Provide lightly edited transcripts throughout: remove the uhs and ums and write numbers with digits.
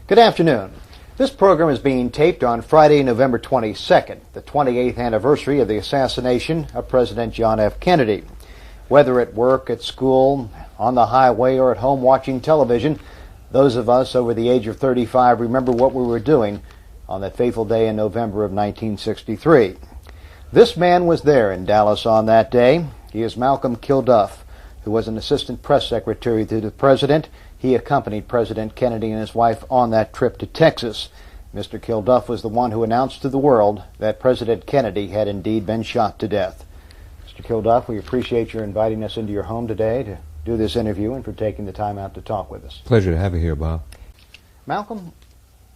Good afternoon. This program is being taped on Friday, November 22nd, the 28th anniversary of the assassination of President John F. Kennedy. Whether at work, at school, on the highway, or at home watching television, those of us over the age of 35 remember what we were doing on that fateful day in November of 1963. This man was there in Dallas on that day. He is Malcolm Kilduff, who was an assistant press secretary to the president. He accompanied President Kennedy and his wife on that trip to Texas. Mr. Kilduff was the one who announced to the world that President Kennedy had indeed been shot to death. Mr. Kilduff, we appreciate your inviting us into your home today to do this interview and for taking the time out to talk with us. Pleasure to have you here, Bob. Malcolm,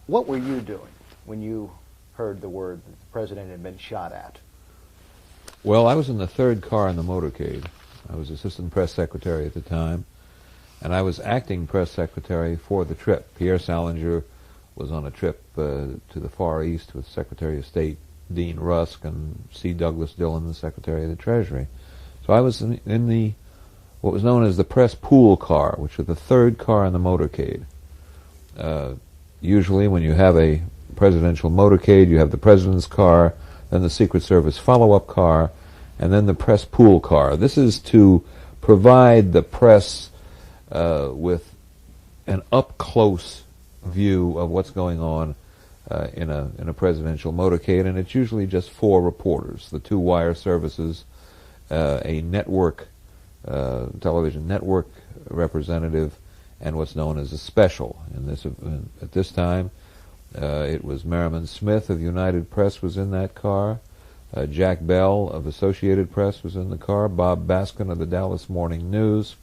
what were you doing when you heard the word that the president had been shot at? Well, I was in the third car in the motorcade. I was assistant press secretary at the time, and I was acting press secretary for the trip. Pierre Salinger was on a trip to the Far East with Secretary of State Dean Rusk and C. Douglas Dillon, the Secretary of the Treasury. So I was in the what was known as the press pool car, which was the third car in the motorcade. Usually when you have a presidential motorcade, you have the president's car, then the Secret Service follow-up car, and then the press pool car. This is to provide the press with an up-close view of what's going on in a presidential motorcade, and it's usually just four reporters, the two wire services, a network, television network representative, and what's known as a special. At this time, it was Merriman Smith of United Press was in that car. Jack Bell of Associated Press was in the car. Bob Baskin of the Dallas Morning News,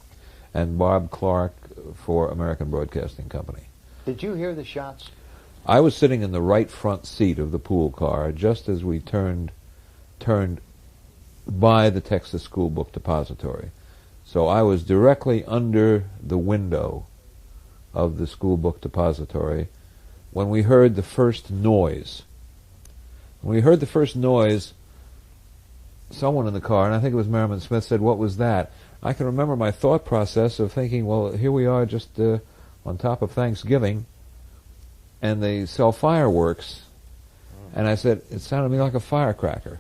and Bob Clark for American Broadcasting Company. Did you hear the shots? I was sitting in the right front seat of the pool car just as we turned by the Texas School Book Depository. So I was directly under the window of the School Book Depository when we heard the first noise. When we heard the first noise, someone in the car, and I think it was Merriman Smith, said, "What was that?" I can remember my thought process of thinking, well, here we are just on top of Thanksgiving, and they sell fireworks. And I said, it sounded to me like a firecracker.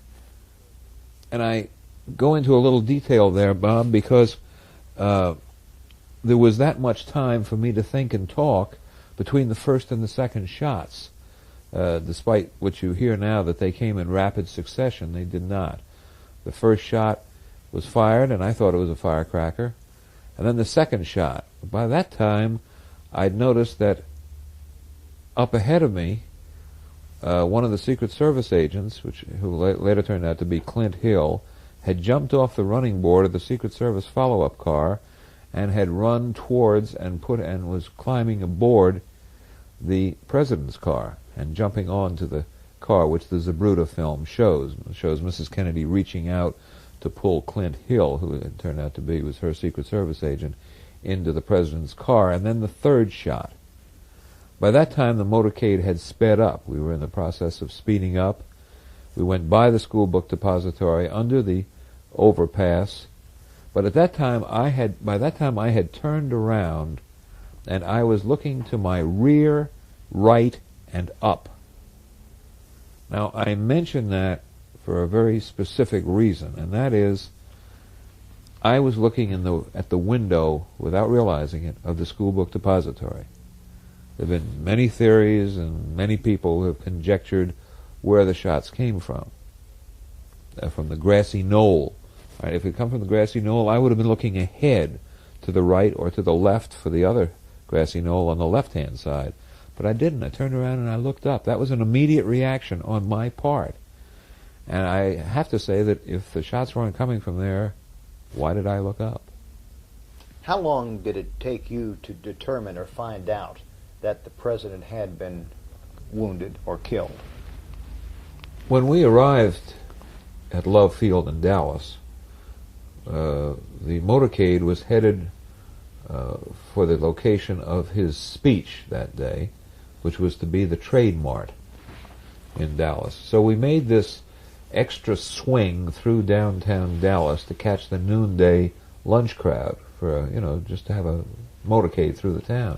And I go into a little detail there, Bob, because there was that much time for me to think and talk between the first and the second shots. Despite what you hear now that they came in rapid succession, they did not. The first shot was fired, and I thought it was a firecracker. And then the second shot. By that time, I'd noticed that up ahead of me, one of the Secret Service agents, who later turned out to be Clint Hill, had jumped off the running board of the Secret Service follow-up car and had run towards and was climbing aboard the president's car and jumping onto the car, which the Zabruta film shows. It shows Mrs. Kennedy reaching out to pull Clint Hill, who it turned out to be was her Secret Service agent, into the president's car. And then the third shot. By that time, the motorcade had sped up. We were in the process of speeding up. We went by the School Book Depository under the overpass. But at that time, by that time I had turned around, and I was looking to my rear, right, and up. Now, I mention that for a very specific reason, and that is I was looking at the window, without realizing it, of the School Book Depository. There have been many theories and many people who have conjectured where the shots came from. From the grassy knoll. Right? If it come from the grassy knoll, I would have been looking ahead to the right or to the left for the other grassy knoll on the left-hand side. But I didn't. I turned around and I looked up. That was an immediate reaction on my part. And I have to say that if the shots weren't coming from there, why did I look up? How long did it take you to determine or find out that the president had been wounded or killed? When we arrived at Love Field in Dallas, the motorcade was headed for the location of his speech that day, which was to be the Trade Mart in Dallas. So we made this extra swing through downtown Dallas to catch the noonday lunch crowd for, just to have a motorcade through the town.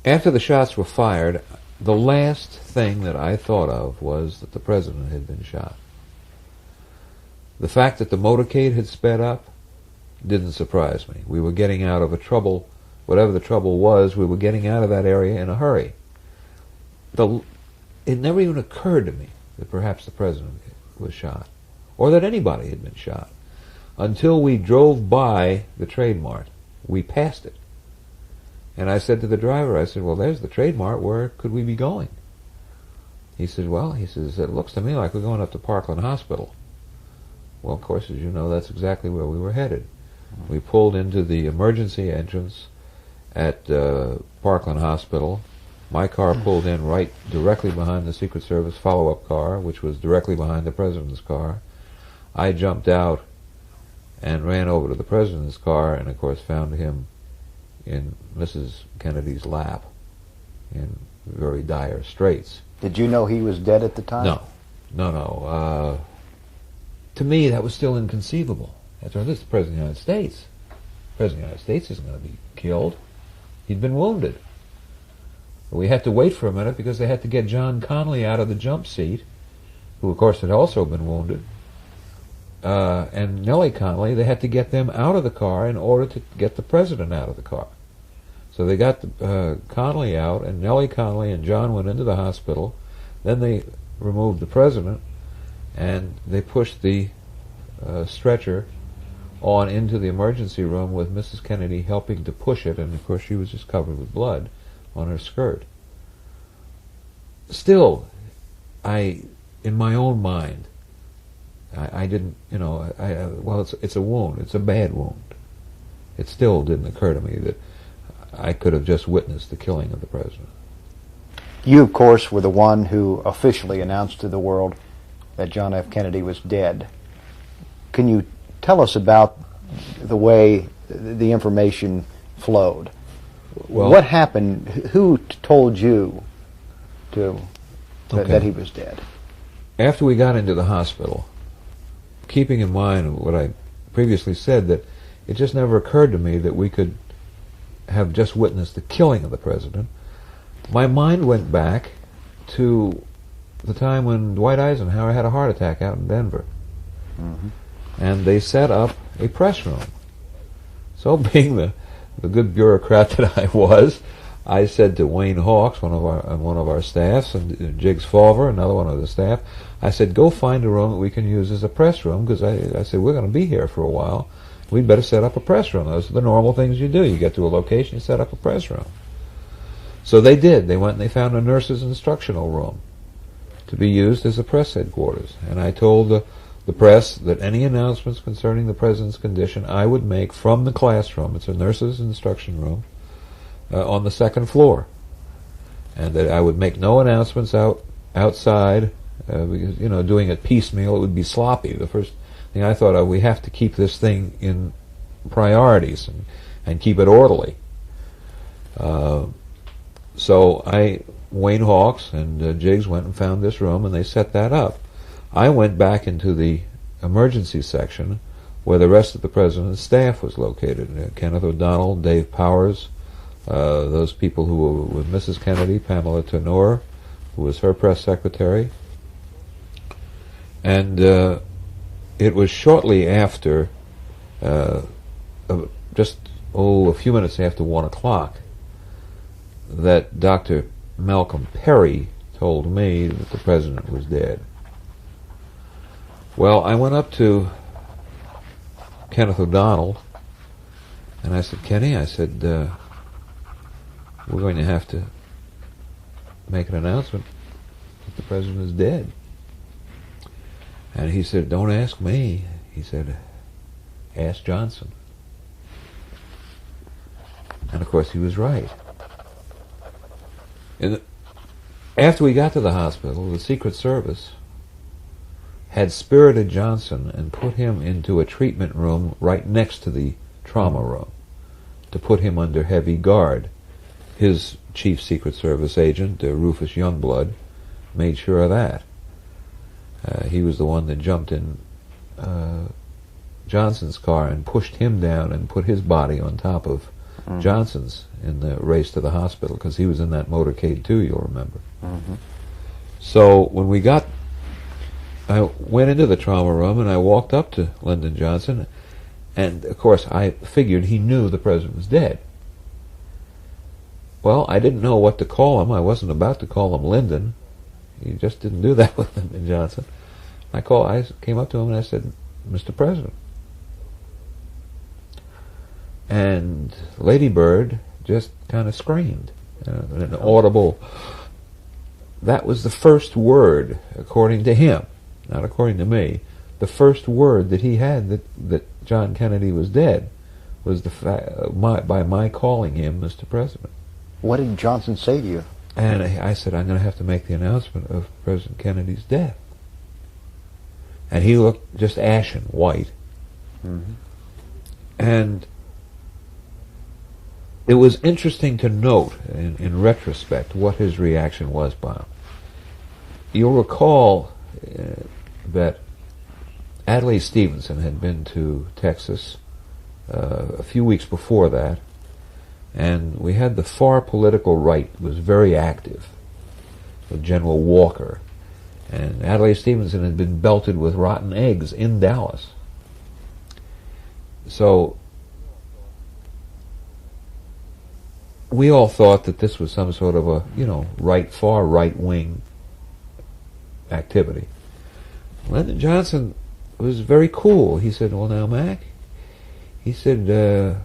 After the shots were fired, the last thing that I thought of was that the president had been shot. The fact that the motorcade had sped up didn't surprise me. We were getting out of a trouble, whatever the trouble was, we were getting out of that area in a hurry. It never even occurred to me that perhaps the president was shot, or that anybody had been shot, until we drove by the Trade Mart. We passed it. And I said to the driver, I said, well, there's the Trade Mart, where could we be going? He said, well, it looks to me like we're going up to Parkland Hospital. Well, of course, as you know, that's exactly where we were headed. We pulled into the emergency entrance at Parkland Hospital. My car pulled in right directly behind the Secret Service follow-up car, which was directly behind the president's car. I jumped out and ran over to the president's car and, of course, found him in Mrs. Kennedy's lap in very dire straits. Did you know he was dead at the time? No. To me, that was still inconceivable. After all, this is the President of the United States. The President of the United States isn't going to be killed. He'd been wounded. But we had to wait for a minute because they had to get John Connally out of the jump seat, who, of course, had also been wounded. And Nellie Connally, they had to get them out of the car in order to get the president out of the car. So they got Connally out, and Nellie Connally and John went into the hospital. Then they removed the president, and they pushed the stretcher on into the emergency room with Mrs. Kennedy helping to push it, and of course she was just covered with blood on her skirt. Still, in my own mind, I didn't, well, it's a wound. It's a bad wound. It still didn't occur to me that I could have just witnessed the killing of the president. You, of course, were the one who officially announced to the world that John F. Kennedy was dead. Can you tell us about the way the information flowed? Well, what happened? Who told you that he was dead? After we got into the hospital, keeping in mind what I previously said, that it just never occurred to me that we could have just witnessed the killing of the president, my mind went back to the time when Dwight Eisenhower had a heart attack out in Denver. Mm-hmm. And they set up a press room. So being the good bureaucrat that I was, I said to Wayne Hawks, one of our staffs, and Jiggs Fulver, another one of the staff, I said, go find a room that we can use as a press room, because I said, we're going to be here for a while. We'd better set up a press room. Those are the normal things you do. You get to a location, you set up a press room. So they did. They went and they found a nurse's instructional room to be used as a press headquarters. And I told the press that any announcements concerning the president's condition I would make from the classroom. It's a nurse's instruction room on the second floor. And that I would make no announcements outside because, doing it piecemeal, it would be sloppy. The first thing I thought of, we have to keep this thing in priorities and keep it orderly. So Wayne Hawks and Jiggs went and found this room, and they set that up. I went back into the emergency section where the rest of the president's staff was located. Kenneth O'Donnell, Dave Powers, those people who were with Mrs. Kennedy, Pamela Tenor, who was her press secretary. And it was shortly after, a few minutes after 1 o'clock, that Dr. Malcolm Perry told me that the president was dead. Well, I went up to Kenneth O'Donnell, and I said, Kenny, we're going to have to make an announcement that the president is dead. And he said, don't ask me. He said, ask Johnson. And of course he was right. And after we got to the hospital, the Secret Service had spirited Johnson and put him into a treatment room right next to the trauma room to put him under heavy guard. His chief Secret Service agent, Rufus Youngblood, made sure of that. He was the one that jumped in Johnson's car and pushed him down and put his body on top of Johnson's in the race to the hospital, because he was in that motorcade too, you'll remember. So when I went into the trauma room and I walked up to Lyndon Johnson, and of course I figured he knew the president was dead. Well, I didn't know what to call him. I wasn't about to call him Lyndon. You just didn't do that with Lyndon Johnson. I came up to him and I said, "Mr. President." And Lady Bird just kind of screamed, an audible. That was the first word, according to him, not according to me. The first word that he had that John Kennedy was dead was by my calling him Mr. President. What did Johnson say to you? And I said, "I'm going to have to make the announcement of President Kennedy's death." And he looked just ashen white. And it was interesting to note, in retrospect, what his reaction was, Bob. You'll recall that Adlai Stevenson had been to Texas a few weeks before that, and we had the far political right was very active, with General Walker, and Adlai Stevenson had been belted with rotten eggs in Dallas. So we all thought that this was some sort of a, far right-wing activity. Lyndon Johnson was very cool. He said, "Well, now, Mac," he said,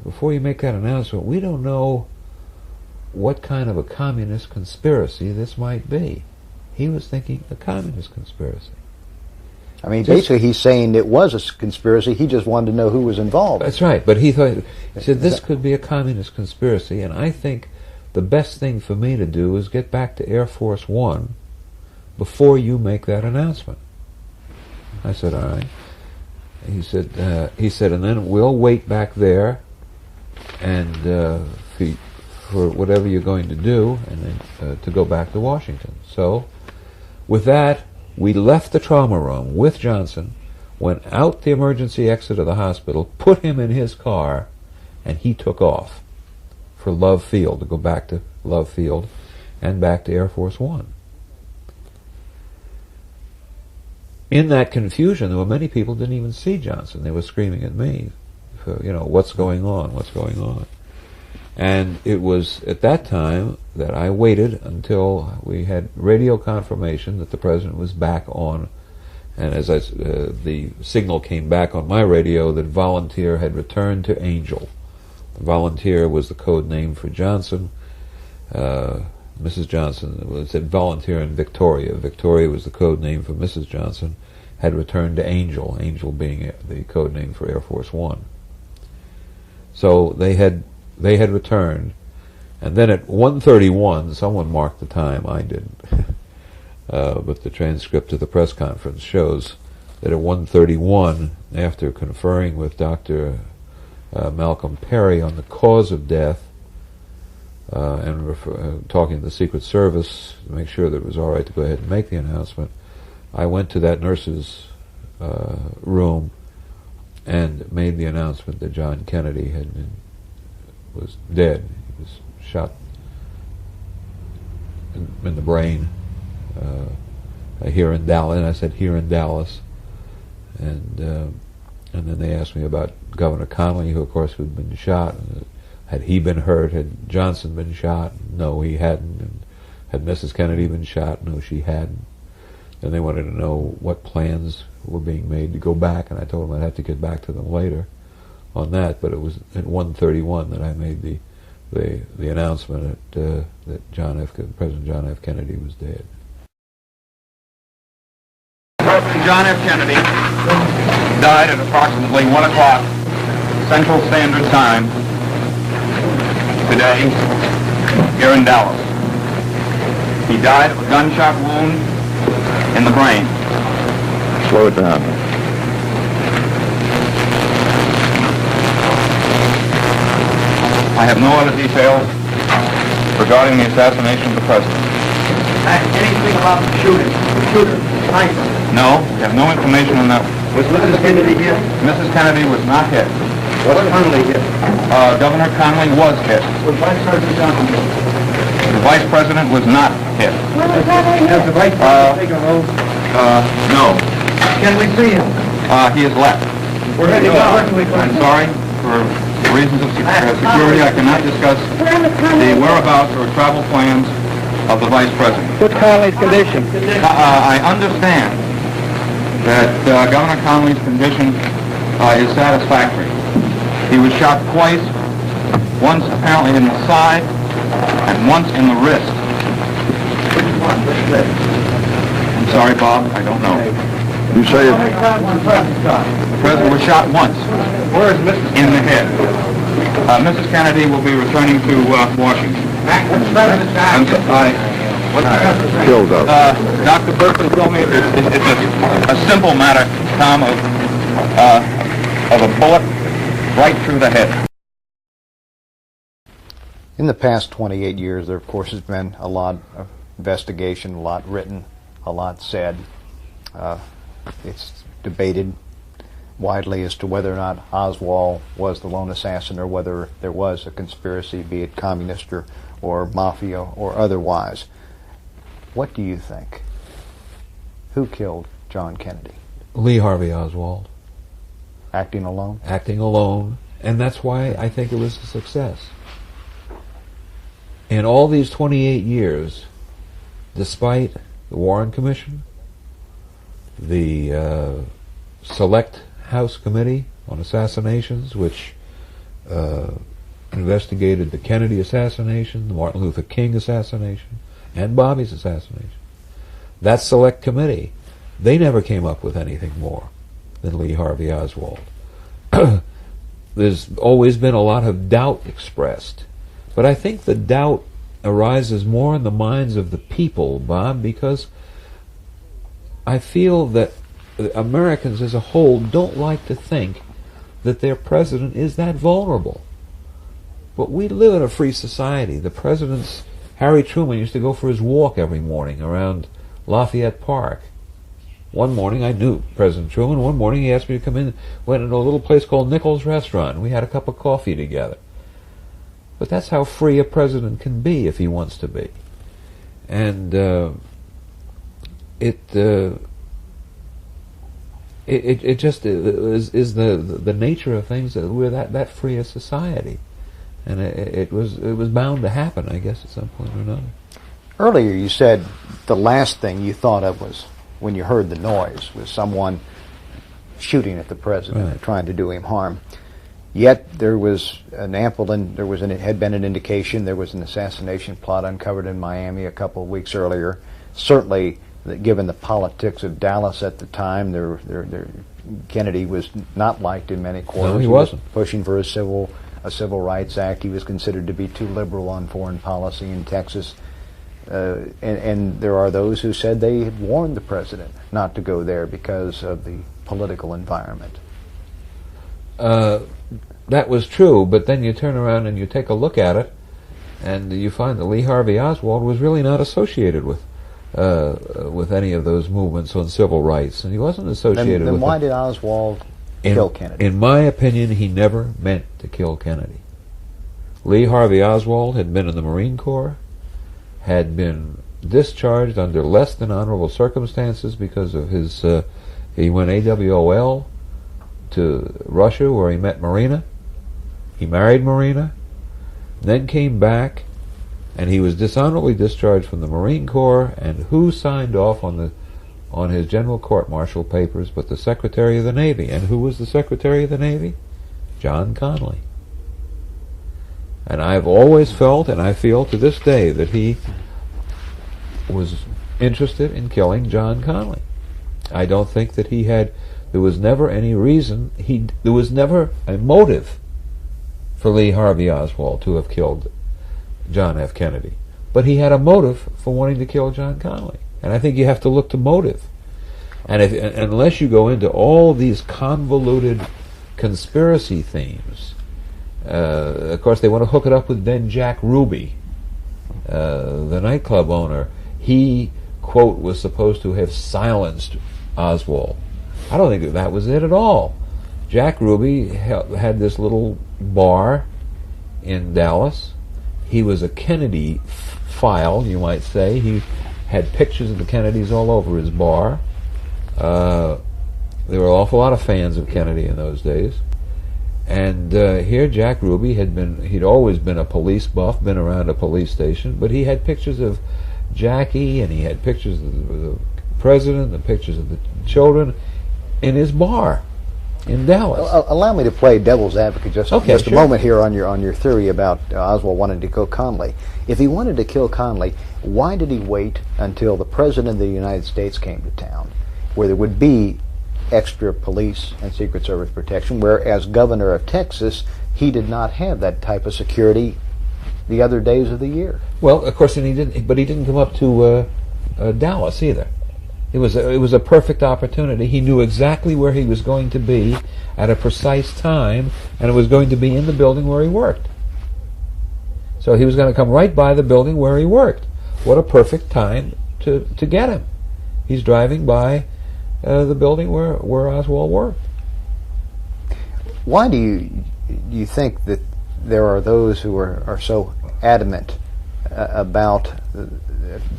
"before you make that announcement, we don't know what kind of a communist conspiracy this might be." He was thinking a communist conspiracy. I mean, basically he's saying it was a conspiracy, he just wanted to know who was involved. That's right, but he said this could be a communist conspiracy, and I think the best thing for me to do is get back to Air Force One before you make that announcement. I said, "All right." He said, "And then we'll wait back there, and for whatever you're going to do, and then to go back to Washington." So, with that, we left the trauma room with Johnson, went out the emergency exit of the hospital, put him in his car, and he took off for Love Field, to go back to Love Field and back to Air Force One. In that confusion, there were many people who didn't even see Johnson. They were screaming at me, for, "What's going on? What's going on?" And it was at that time that I waited until we had radio confirmation that the president was back on, and as the signal came back on my radio that Volunteer had returned to Angel. Volunteer was the code name for Johnson. Mrs. Johnson said Volunteer and Victoria. Victoria was the code name for Mrs. Johnson, had returned to Angel, Angel being the code name for Air Force One. So they had returned, and then at 1:31, someone marked the time, I didn't, but the transcript of the press conference shows that at 1:31, after conferring with Dr. Malcolm Perry on the cause of death, and talking to the Secret Service to make sure that it was all right to go ahead and make the announcement, I went to that nurse's room and made the announcement that John Kennedy was dead. He was shot in the brain here in Dallas. And I said, "Here in Dallas." And then they asked me about Governor Connolly, who, of course, had been shot. Had he been hurt? Had Johnson been shot? No, he hadn't. And had Mrs. Kennedy been shot? No, she hadn't. And they wanted to know what plans were being made to go back, and I told them I'd have to get back to them later on that. But it was at 1:31 that I made the announcement that President John F. Kennedy was dead. President John F. Kennedy died at approximately 1 o'clock Central Standard Time today here in Dallas. He died of a gunshot wound in the brain. Slow it down. I have no other details regarding the assassination of the president. Anything about the shooter, sniper? No, we have no information on that. Was Mrs. Kennedy here? Mrs. Kennedy was not hit. Was Connolly hit? Governor Connolly was hit. Was Vice President Johnson hit? The Vice President was not hit. Has the Vice President taken a road? No. Can we see him? He has left. Where did he go? I'm sorry, for reasons of security, I cannot discuss the whereabouts or travel plans of the Vice President. What's Connolly's condition? I understand that Governor Connolly's condition is satisfactory. He was shot twice, once apparently in the side, and once in the wrist. I'm sorry, Bob, I don't know. You say How many times was the President shot? The President was shot once Where is Mrs. in the head. Mrs. Kennedy will be returning to Washington. What's the President shot? Kilduff. Dr. Burton told me it's a simple matter, Tom, of a bullet right through the head. In the past 28 years, there, of course, has been a lot of investigation, a lot written, a lot said. It's debated widely as to whether or not Oswald was the lone assassin or whether there was a conspiracy, be it communist or mafia or otherwise. What do you think? Who killed John Kennedy? Lee Harvey Oswald. Acting alone? Acting alone, and that's why I think it was a success. In all these 28 years, despite the Warren Commission, the Select House Committee on Assassinations, which investigated the Kennedy assassination, the Martin Luther King assassination, and Bobby's assassination, that Select Committee, they never came up with anything more than Lee Harvey Oswald. There's always been a lot of doubt expressed, but I think the doubt arises more in the minds of the people, Bob, because I feel that Americans as a whole don't like to think that their president is that vulnerable. But we live in a free society. The president's Harry Truman used to go for his walk every morning around Lafayette Park. One morning, I knew President Truman. One morning, he asked me to come in. Went into a little place called Nichols Restaurant. We had a cup of coffee together. But that's how free a president can be if he wants to be. And it just is the nature of things that we're that free a society, and it was bound to happen, I guess, at some point or another. Earlier you said the last thing you thought of was when you heard the noise was someone shooting at the president, right, trying to do him harm. Yet there was had been an indication there was an assassination plot uncovered in Miami a couple of weeks earlier. Certainly, given the politics of Dallas at the time, Kennedy was not liked in many quarters. No, he wasn't. Was pushing for a Civil Rights Act. He was considered to be too liberal on foreign policy in Texas. And there are those who said they had warned the president not to go there because of the political environment. That was true, but then you turn around and you take a look at it, and you find that Lee Harvey Oswald was really not associated with any of those movements on civil rights, and he wasn't associated with. Then why did Oswald kill Kennedy? In my opinion, he never meant to kill Kennedy. Lee Harvey Oswald had been in the Marine Corps, had been discharged under less than honorable circumstances because of his. He went AWOL to Russia, where he met Marina. He married Marina, then came back, and he was dishonorably discharged from the Marine Corps. And who signed off on his general court-martial papers but the Secretary of the Navy? And who was the Secretary of the Navy? John Connally. And I've always felt, and I feel to this day, that he was interested in killing John Connally. I don't think that there was never any reason, there was never a motive for Lee Harvey Oswald to have killed John F. Kennedy. But he had a motive for wanting to kill John Connally. And I think you have to look to motive. And unless you go into all these convoluted conspiracy themes, of course they want to hook it up with then Jack Ruby, the nightclub owner. He, quote, was supposed to have silenced Oswald. I don't think that was it at all. Jack Ruby had this little bar in Dallas. He was a Kennedy file, you might say. He had pictures of the Kennedys all over his bar. There were an awful lot of fans of Kennedy in those days. And here Jack Ruby he'd always been a police buff, been around a police station, but he had pictures of Jackie, and he had pictures of the president, and pictures of the children in his bar in Dallas. Allow me to play devil's advocate just sure. a moment here on your theory about Oswald wanting to kill Conley. If he wanted to kill Conley, why did he wait until the President of the United States came to town, where there would be extra police and Secret Service protection, whereas Governor of Texas, he did not have that type of security the other days of the year? Well, of course, he didn't come up to Dallas either. It was a perfect opportunity. He knew exactly where he was going to be at a precise time, and it was going to be in the building where he worked. So he was going to come right by the building where he worked. What a perfect time to get him. He's driving by the building where Oswald worked. Why do you think that there are those who are so adamant about,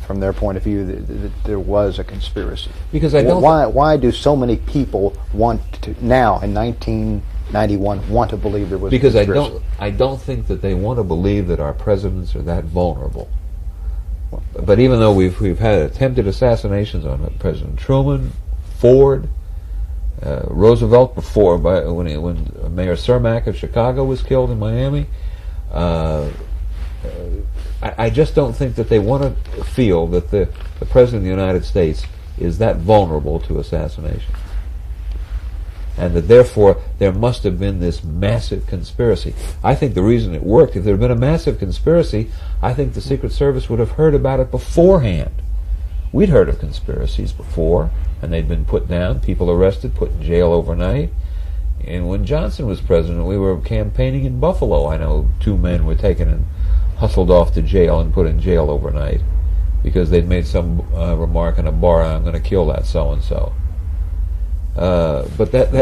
from their point of view, that there was a conspiracy? Because I don't. Why do so many people want to now in 1991 want to believe there was? Because a conspiracy? I don't think that they want to believe that our presidents are that vulnerable. But even though we've had attempted assassinations on President Truman, Ford, Roosevelt before, when Mayor Cermak of Chicago was killed in Miami, I just don't think that they want to feel that the President of the United States is that vulnerable to assassination. And that therefore there must have been this massive conspiracy. I think the reason it worked, if there had been a massive conspiracy, I think the Secret Service would have heard about it beforehand. We'd heard of conspiracies before, and they'd been put down, people arrested, put in jail overnight. And when Johnson was president, we were campaigning in Buffalo. I know 2 men were taken and hustled off to jail and put in jail overnight because they'd made some remark in a bar, "I'm going to kill that so-and-so." But that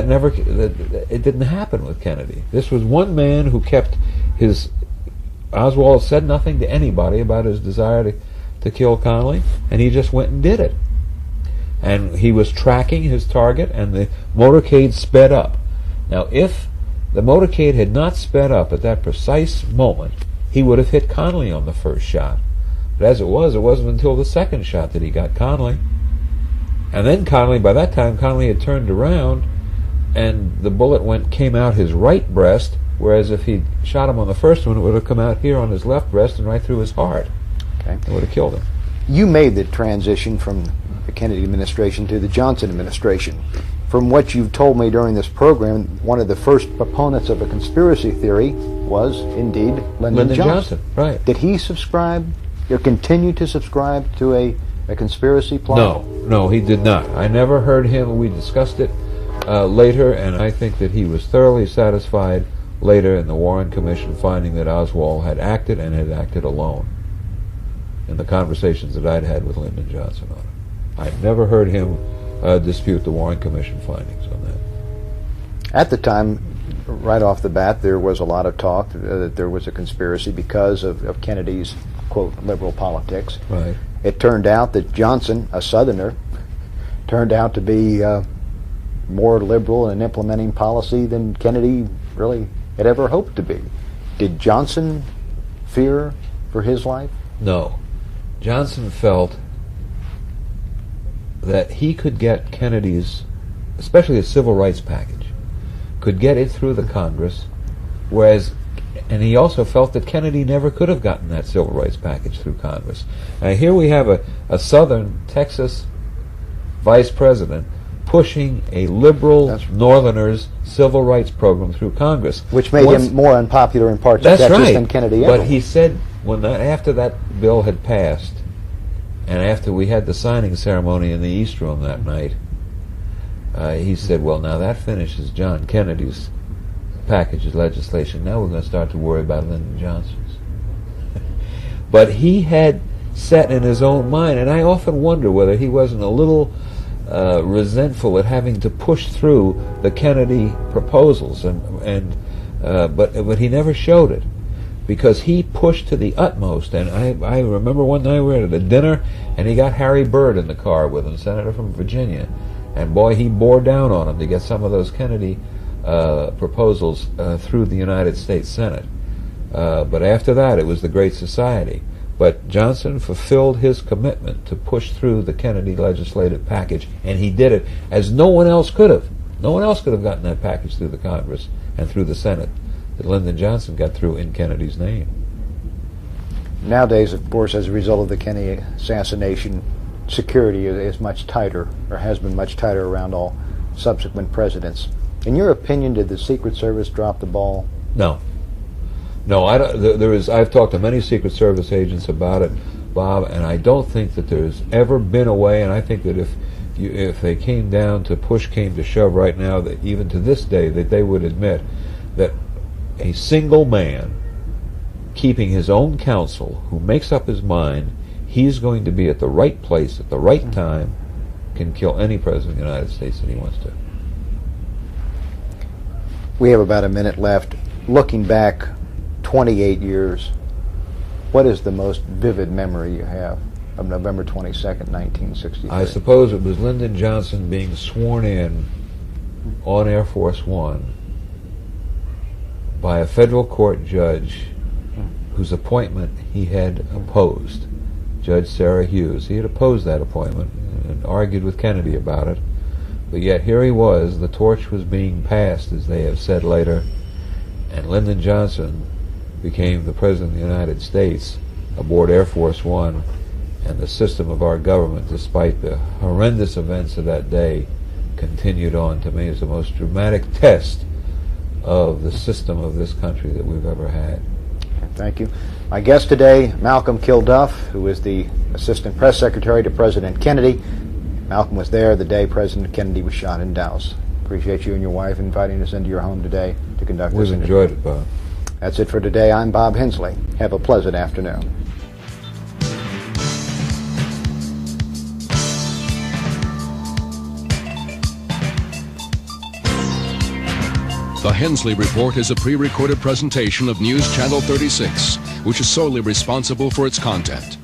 it didn't happen with Kennedy. This was one man who kept his... Oswald said nothing to anybody about his desire to kill Conley, and he just went and did it. And he was tracking his target, and the motorcade sped up. Now, if the motorcade had not sped up at that precise moment, he would have hit Conley on the first shot. But as it wasn't until the second shot that he got Conley. And then Conley, by that time, Conley had turned around, and the bullet came out his right breast, whereas if he'd shot him on the first one, it would have come out here on his left breast and right through his heart. Okay. It would have killed him. You made the transition from the Kennedy administration to the Johnson administration. From what you've told me during this program, one of the first proponents of a conspiracy theory was, indeed, Lyndon Johnson. Right. Did he subscribe, or continue to subscribe to a conspiracy plot? No, he did not. I never heard him. We discussed it later, and I think that he was thoroughly satisfied later in the Warren Commission finding that Oswald had acted, and had acted alone, in the conversations that I'd had with Lyndon Johnson on it. I'd never heard him dispute the Warren Commission findings on that. At the time, right off the bat, there was a lot of talk that there was a conspiracy because of Kennedy's, quote, liberal politics. Right. It turned out that Johnson, a Southerner, turned out to be more liberal in implementing policy than Kennedy really had ever hoped to be. Did Johnson fear for his life? No. Johnson felt that he could get Kennedy's, especially the civil rights package, could get it through the Congress, and he also felt that Kennedy never could have gotten that civil rights package through Congress. Now here we have a Southern Texas vice president pushing a liberal Northerners civil rights program through Congress. Which made him more unpopular in parts of Texas than Kennedy ever. But he said, after that bill had passed, and after we had the signing ceremony in the East Room that night, he said, well, now that finishes John Kennedy's package of legislation. Now we're going to start to worry about Lyndon Johnson's. But he had set in his own mind, and I often wonder whether he wasn't a little resentful at having to push through the Kennedy proposals, but he never showed it, because he pushed to the utmost. And I remember one night we were at a dinner, and he got Harry Byrd in the car with him, senator from Virginia, and boy, he bore down on him to get some of those Kennedy proposals through the United States Senate. But after that, it was the Great Society. But Johnson fulfilled his commitment to push through the Kennedy legislative package, and he did it as no one else could have. No one else could have gotten that package through the Congress and through the Senate that Lyndon Johnson got through in Kennedy's name. Nowadays, of course, as a result of the Kennedy assassination, security is much tighter, or has been much tighter around all subsequent presidents. In your opinion, did the Secret Service drop the ball? No. No, I don't. I've talked to many Secret Service agents about it, Bob, and I don't think that there's ever been a way. And I think that if they came down to push came to shove right now, that even to this day, that they would admit that a single man keeping his own counsel, who makes up his mind he's going to be at the right place at the right time, can kill any president of the United States that he wants to. We have about a minute left. Looking back 28 years, what is the most vivid memory you have of November 22nd, 1963? I suppose it was Lyndon Johnson being sworn in on Air Force One by a federal court judge whose appointment he had opposed, Judge Sarah Hughes. He had opposed that appointment and argued with Kennedy about it, but yet here he was, the torch was being passed, as they have said later, and Lyndon Johnson became the President of the United States aboard Air Force One, and the system of our government, despite the horrendous events of that day, continued on. To me, is the most dramatic test of the system of this country that we've ever had. Thank you. My guest today, Malcolm Kilduff, who is the Assistant Press Secretary to President Kennedy. Malcolm was there the day President Kennedy was shot in Dallas. Appreciate you and your wife inviting us into your home today to conduct this interview. We've enjoyed it, Bob. That's it for today. I'm Bob Hensley. Have a pleasant afternoon. The Hensley Report is a pre-recorded presentation of News Channel 36, which is solely responsible for its content.